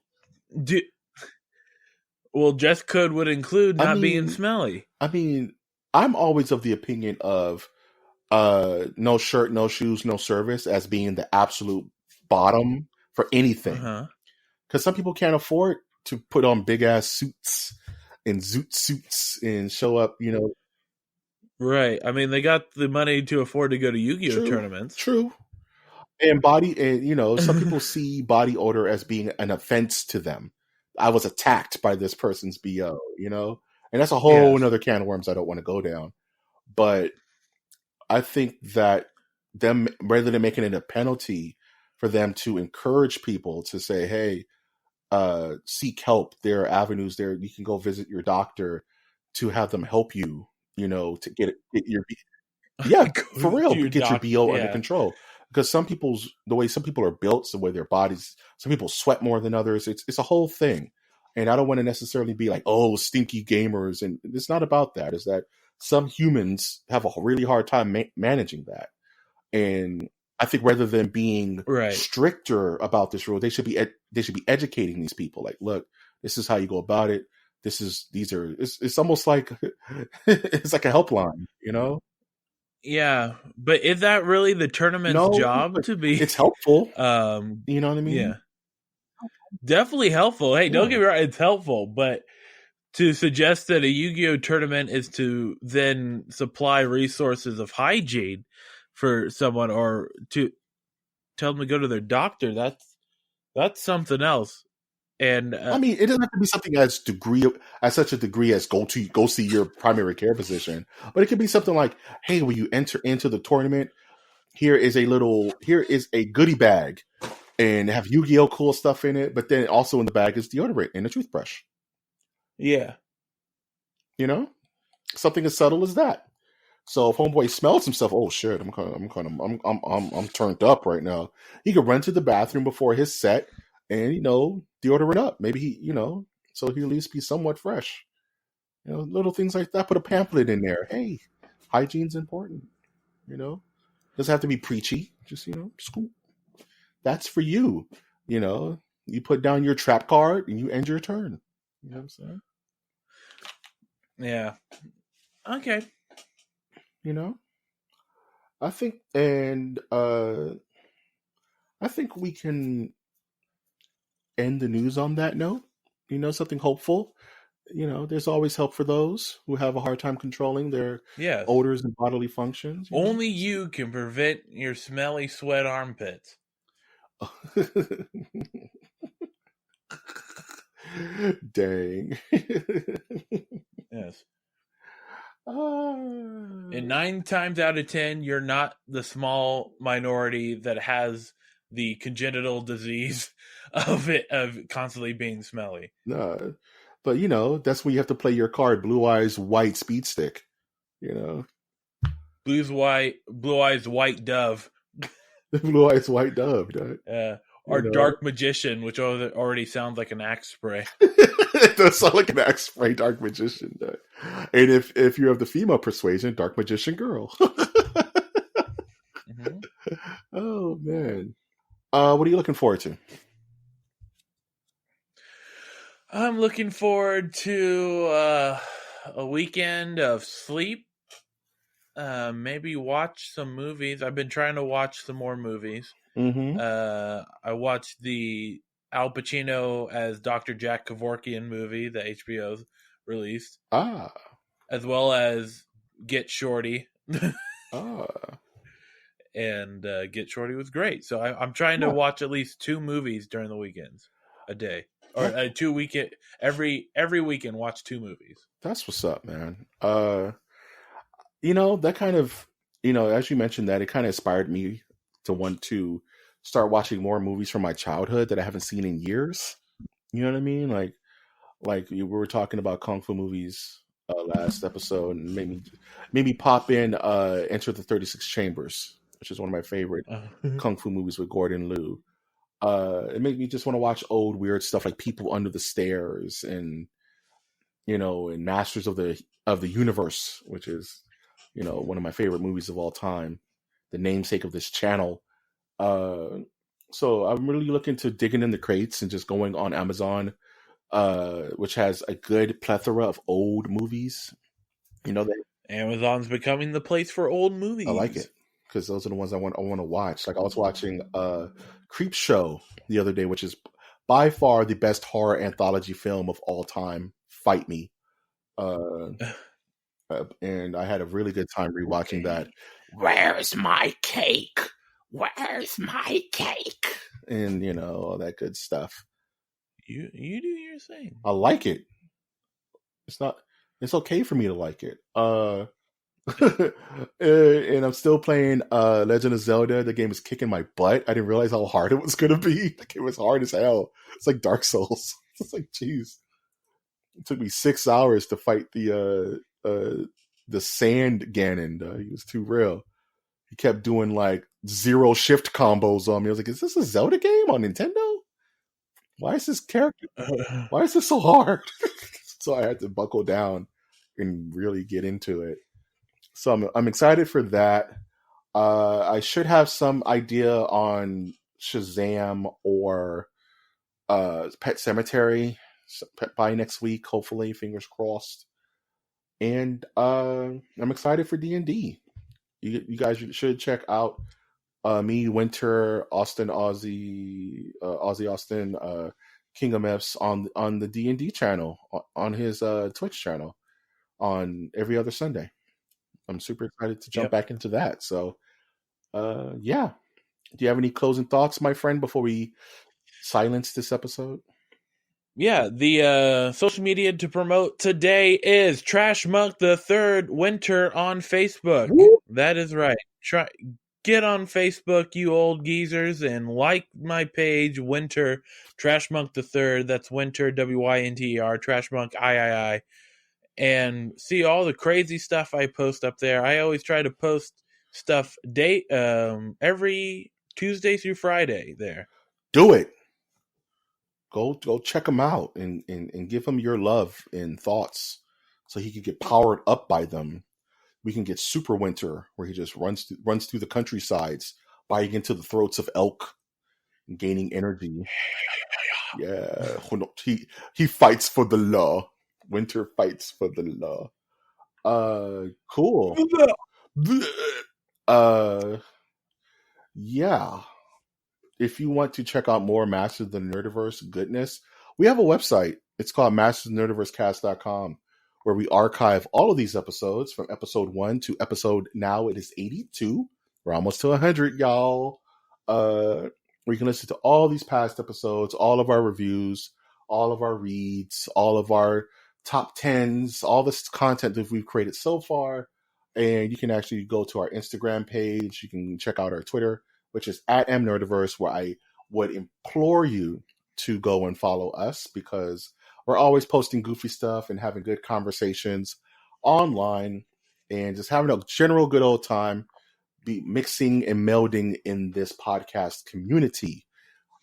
Well, dress code would include not being smelly. I mean, I'm always of the opinion of no shirt, no shoes, no service as being the absolute bottom for anything. Because some people can't afford to put on big ass suits and zoot suits and show up, Right. I mean, they got the money to afford to go to Yu-Gi-Oh tournaments. True. And some people see body odor as being an offense to them. I was attacked by this person's BO, and that's a whole another can of worms I don't want to go down. But I think that them, rather than making it a penalty for them to encourage people to say, hey, seek help. There are avenues there. You can go visit your doctor to have them help you, to get your, for real, get your BO under control. Because the way some people are built, the way their bodies, some people sweat more than others. It's a whole thing. And I don't want to necessarily be like, oh, stinky gamers. And it's not about that. It's that some humans have a really hard time managing that. And I think rather than being stricter about this rule, they should be educating these people. Like, look, this is how you go about it. It's almost like it's like a helpline, Yeah, but is that really the tournament's job to be? It's helpful. You know what I mean? Yeah, definitely helpful. Hey, don't get me wrong, it's helpful, but to suggest that a Yu-Gi-Oh tournament is to then supply resources of hygiene for someone or to tell them to go to their doctor, that's something else. And it doesn't have to be something as such a degree as go see your primary care physician, but it could be something like, hey, when you enter into the tournament, here is a goodie bag and have Yu-Gi-Oh cool stuff in it, but then also in the bag is deodorant and a toothbrush. Yeah. Something as subtle as that. So if homeboy smells himself, oh shit, I'm turned up right now. He could run to the bathroom before his set and deodorant up. Maybe so he'll at least be somewhat fresh. Little things like that. Put a pamphlet in there. Hey, hygiene's important. Doesn't have to be preachy. Just school. That's for you. You put down your trap card and you end your turn. You know what I'm saying? Yeah. Okay. I think, and I think we can end the news on that note. Something hopeful. There's always help for those who have a hard time controlling their odors and bodily functions. Only you can prevent your smelly sweat armpits. Dang. Yes. And 9 times out of 10, you're not the small minority that has the congenital disease of constantly being smelly. No, but that's when you have to play your card, Blue Eyes White Speed Stick. Blue Eyes White Dove. Blue Eyes White Dove. Or Dark Magician, which already sounds like an axe spray. It does sound like an axe spray, Dark Magician. And if you have the female persuasion, Dark Magician Girl. Mm-hmm. Oh man, what are you looking forward to? I'm looking forward to a weekend of sleep. Maybe watch some movies. I've been trying to watch some more movies. Mm-hmm. I watched the Al Pacino as Dr. Jack Kevorkian movie that HBO's released. As well as Get Shorty. And Get Shorty was great. So I'm trying to watch at least 2 movies during the weekends a day. Or 2 weekend every weekend watch 2 movies. That's what's up, man. That kind of as you mentioned that, it kind of inspired me to want to start watching more movies from my childhood that I haven't seen in years. You know what I mean? Like we were talking about kung fu movies last episode, and made me pop in Enter the 36 Chambers, which is one of my favorite kung fu movies with Gordon Liu. It made me just want to watch old weird stuff like People Under the Stairs and and Masters of the Universe, which is one of my favorite movies of all time, the namesake of this channel. So I'm really looking to digging in the crates and just going on Amazon, which has a good plethora of old movies. Amazon's becoming the place for old movies. I like it because those are the ones I want to watch. Like I was watching Creep Show the other day, which is by far the best horror anthology film of all time. Fight me. And I had a really good time rewatching that. Where's my cake? Where's my cake? And all that good stuff. You do your thing. I like it. It's okay for me to like it. And I'm still playing Legend of Zelda. The game is kicking my butt. I didn't realize how hard it was gonna be. The game was hard as hell. It's like Dark Souls. It's like, jeez. It took me 6 hours to fight the sand Ganon. He was too real. He kept doing like 0 shift combos on me. I was like, is this a Zelda game on Nintendo? Why is this so hard? So I had to buckle down and really get into it. So I'm excited for that. I should have some idea on Shazam or Pet Cemetery by next week, hopefully, fingers crossed. And I'm excited for D&D. You guys should check out me, Winter, Austin, Aussie Austin, King of Myths on the D&D channel, on his Twitch channel, on every other Sunday. I'm super excited to jump back into that. So, yeah. Do you have any closing thoughts, my friend, before we silence this episode? Yeah, the social media to promote today is Trash Monk the Third Winter on Facebook. Woo! That is right. Get on Facebook, you old geezers, and like my page, Winter Trash Monk the Third. That's Winter WYNTER, Trash Monk III. and see all the crazy stuff I post up there. I always try to post stuff every Tuesday through Friday there. Do it. Go check him out and give him your love and thoughts so he can get powered up by them. We can get Super Winter, where he just runs through the countrysides, biting into the throats of elk and gaining energy. Yeah, he fights for the law. Winter fights for the law. Cool. Yeah. If you want to check out more Masters of the Nerdiverse goodness, we have a website. It's called mastersofnerdiversecast.com, where we archive all of these episodes from episode 1 to episode, now it is 82. We're almost to 100, y'all. Where you can listen to all these past episodes, all of our reviews, all of our reads, all of our top 10s, all this content that we've created so far. And you can actually go to our Instagram page. You can check out our Twitter, which is at mnerdiverse, where I would implore you to go and follow us, because we're always posting goofy stuff and having good conversations online and just having a general good old time, be mixing and melding in this podcast community.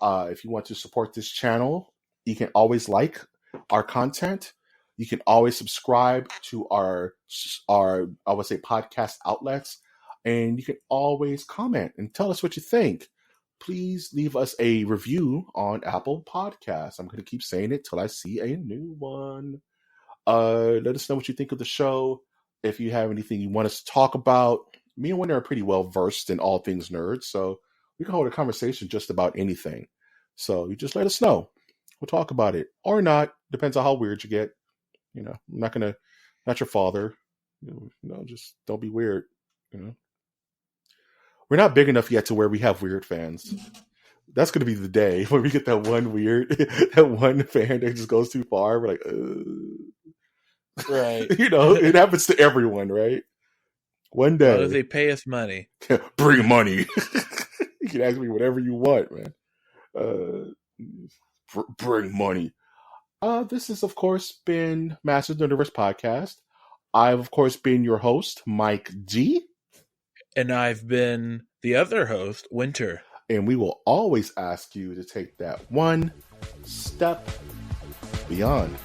If you want to support this channel, you can always like our content. You can always subscribe to our I would say podcast outlets, and you can always comment and tell us what you think. Please leave us a review on Apple Podcasts. I'm going to keep saying it till I see a new one. Let us know what you think of the show. If you have anything you want us to talk about, me and Winter are pretty well versed in all things nerds, so we can hold a conversation just about anything. So you just let us know. We'll talk about it or not. Depends on how weird you get. You know, I'm not your father. You know, just don't be weird. You know, we're not big enough yet to where we have weird fans. That's going to be the day when we get that one fan that just goes too far. We're like, right? You know, it happens to everyone, right? One day, as long as they pay us money, bring money. You can ask me whatever you want, man. Bring money. This has, of course, been Masters of the Universe Podcast. I've, of course, been your host, Mike G. And I've been the other host, Winter. And we will always ask you to take that one step beyond.